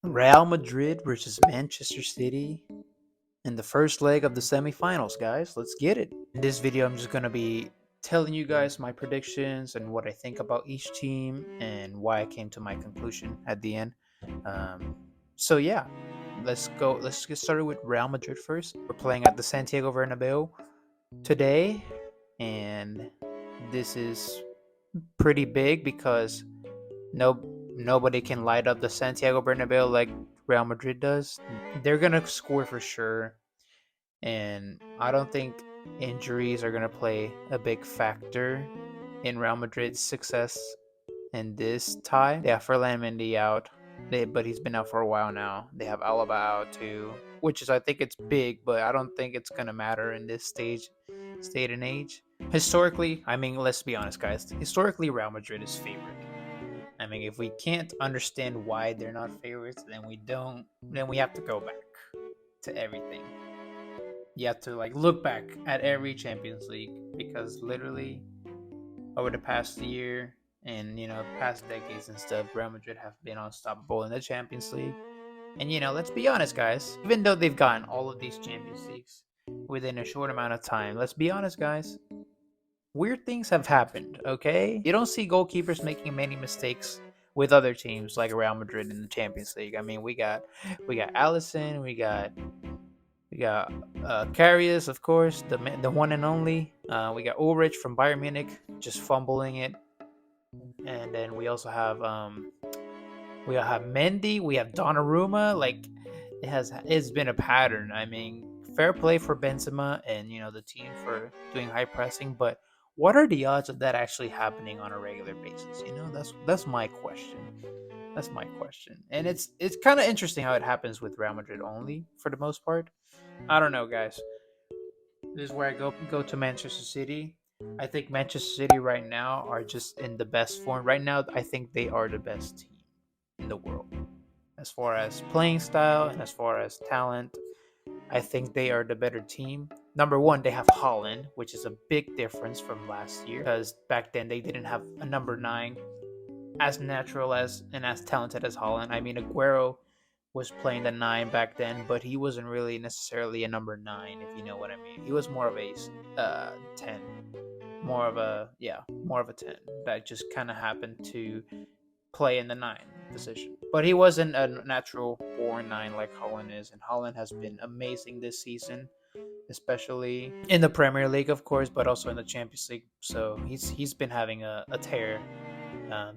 Real Madrid versus Manchester City in the first leg of the semifinals, guys. Let's get it. In this video, I'm just going to be telling you guys my predictions and what I think about each team and why I came to my conclusion at the end. Um, so, let's go. Let's get started with Real Madrid first. We're playing at the Santiago Bernabeu today, and this is pretty big because no nobody can light up the Santiago Bernabeu like Real Madrid does. They're gonna score for sure, and I don't think injuries are gonna play a big factor in Real Madrid's success in this tie. They have Ferland Mendy out, but he's been out for a while now. They have Alaba out too, which is I think it's big, but I don't think it's gonna matter in this state and age. Historically, I mean, let's be honest, guys. Historically, Real Madrid is favored. I mean, if we can't understand why they're not favorites, then we don't. Then we have to go back to everything. You have to like look back at every Champions League because literally over the past year and past decades and stuff, Real Madrid have been unstoppable in the Champions League. And let's be honest, guys. Even though they've gotten all of these Champions Leagues within a short amount of time, let's be honest, guys. Weird things have happened, okay? You don't see goalkeepers making many mistakes with other teams like Real Madrid in the Champions League. I mean, we got Allison, we got Karius, of course, the one and only. We got Ulrich from Bayern Munich just fumbling it, and then we have Mendy, we have Donnarumma. Like it's been a pattern. I mean, fair play for Benzema and the team for doing high pressing, but what are the odds of that actually happening on a regular basis? That's my question. That's my question, and it's kind of interesting how it happens with Real Madrid only for the most part. I don't know, guys. This is where I go to Manchester City. I think Manchester City right now are just in the best form. Right now, I think they are the best team in the world as far as playing style and as far as talent. I think they are the better team. Number one, they have Holland, which is a big difference from last year because back then they didn't have a number nine as natural as and as talented as Holland. I mean, Aguero was playing the nine back then, but he wasn't really necessarily a number nine, if you know what I mean. He was more of a 10, more of a 10 that just kind of happened to play in the nine position. But he wasn't a natural born nine like Holland is, and Holland has been amazing this season, especially in the Premier League, of course, but also in the Champions League. So he's been having a tear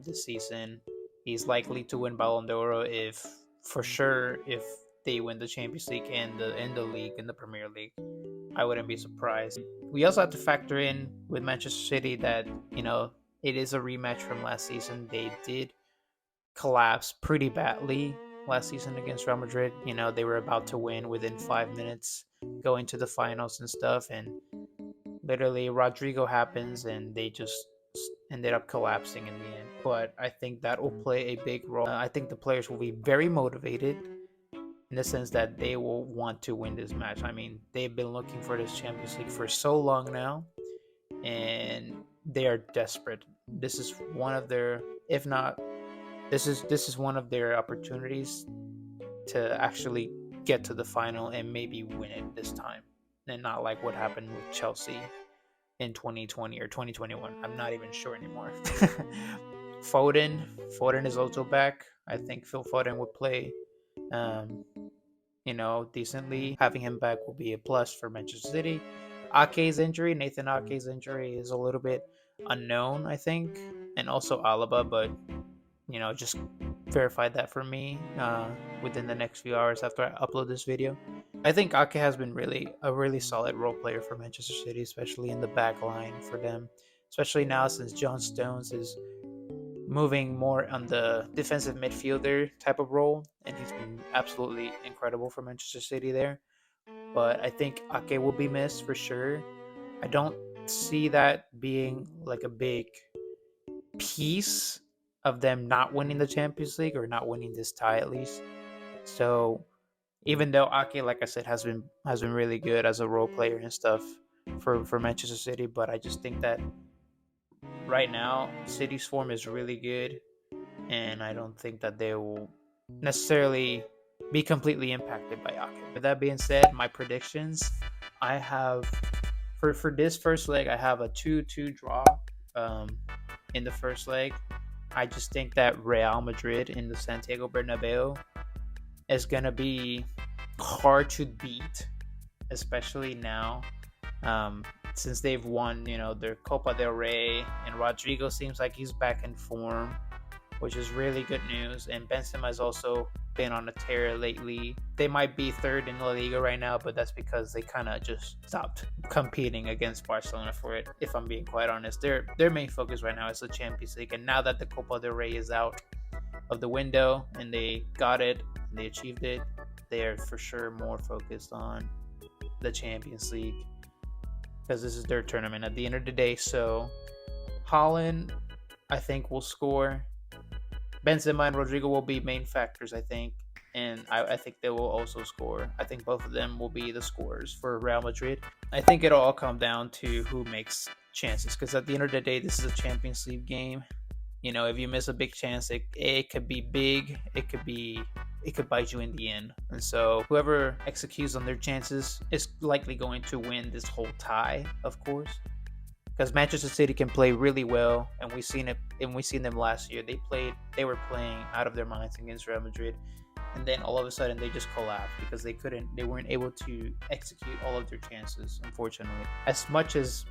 this season. He's likely to win Ballon d'Or if they win the Champions League and the league in the Premier League. I wouldn't be surprised. We also have to factor in with Manchester City that it is a rematch from last season. They did collapse pretty badly last season against Real Madrid. They were about to win within 5 minutes, going to the finals and stuff, and literally Rodrigo happens and they just ended up collapsing in the end. But I think that will play a big role. I think the players will be very motivated in the sense that they will want to win this match. I mean, they've been looking for this Champions League for so long now, and they are desperate. This is one of their, if not, this is one of their opportunities to actually get to the final and maybe win it this time, and not like what happened with Chelsea in 2020 or 2021. I'm not even sure anymore. Foden is also back. I think Phil Foden would play, decently. Having him back will be a plus for Manchester City. Nathan Ake's injury is a little bit unknown, I think, and also Alaba, but just verify that for me within the next few hours after I upload this video. I think Ake has been a really solid role player for Manchester City, especially in the back line for them. Especially now since John Stones is moving more on the defensive midfielder type of role, and he's been absolutely incredible for Manchester City there. But I think Ake will be missed for sure. I don't see that being like a big piece of them not winning the Champions League or not winning this tie at least. So even though Ake, like I said, has been really good as a role player and stuff for Manchester City, but I just think that right now City's form is really good, and I don't think that they will necessarily be completely impacted by Ake. With that being said, my predictions, I have for this first leg, I have a 2-2 draw um, in the first leg. I just think that Real Madrid in the Santiago Bernabeu is gonna be hard to beat, especially now, since they've won, their Copa del Rey, and Rodrigo seems like he's back in form, which is really good news. And Benzema has also been on a tear lately. They might be third in La Liga right now, but that's because they kind of just stopped competing against Barcelona for it. If I'm being quite honest, their main focus right now is the Champions League. And now that the Copa del Rey is out of the window and they got it, and they achieved it, they are for sure more focused on the Champions League because this is their tournament at the end of the day. So Holland, I think, will score. Benzema and Rodrigo will be main factors, I think, and I think they will also score. I think both of them will be the scorers for Real Madrid. I think it'll all come down to who makes chances, because at the end of the day, this is a Champions League game. If you miss a big chance, it could be big. It could bite you in the end. And so whoever executes on their chances is likely going to win this whole tie, of course. Because Manchester City can play really well, and we've seen it, and we've seen them last year. They were playing out of their minds against Real Madrid, and then all of a sudden they just collapsed because they weren't able to execute all of their chances, unfortunately. As much as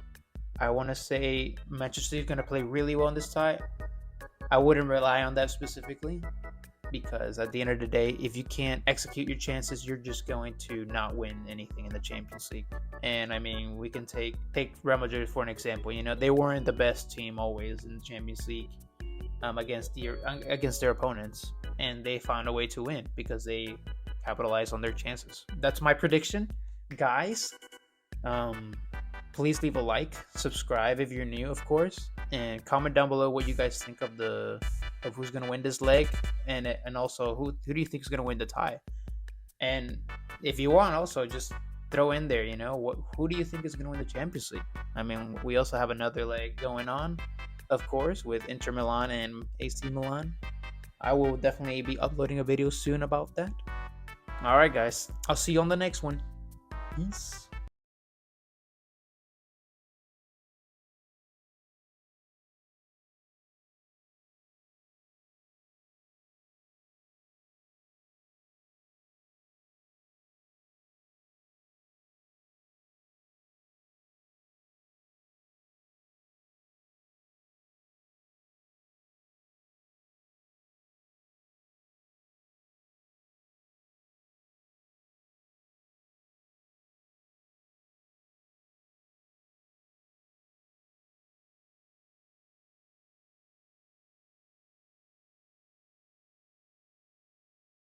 I want to say Manchester City is going to play really well in this tie, I wouldn't rely on that specifically, because at the end of the day, if you can't execute your chances, you're just going to not win anything in the Champions League. And I mean, we can take Real Madrid for an example. They weren't the best team always in the Champions League against their opponents, and they found a way to win because they capitalized on their chances. That's my prediction, guys. Please leave a like, subscribe if you're new, of course, and comment down below what you guys think of who's gonna win this leg, and also who do you think is gonna win the tie. And if you want, also just throw in there, who do you think is gonna win the Champions League? I mean, we also have another leg going on, of course, with Inter Milan and AC Milan. I will definitely be uploading a video soon about that. All right, guys, I'll see you on the next one. Peace.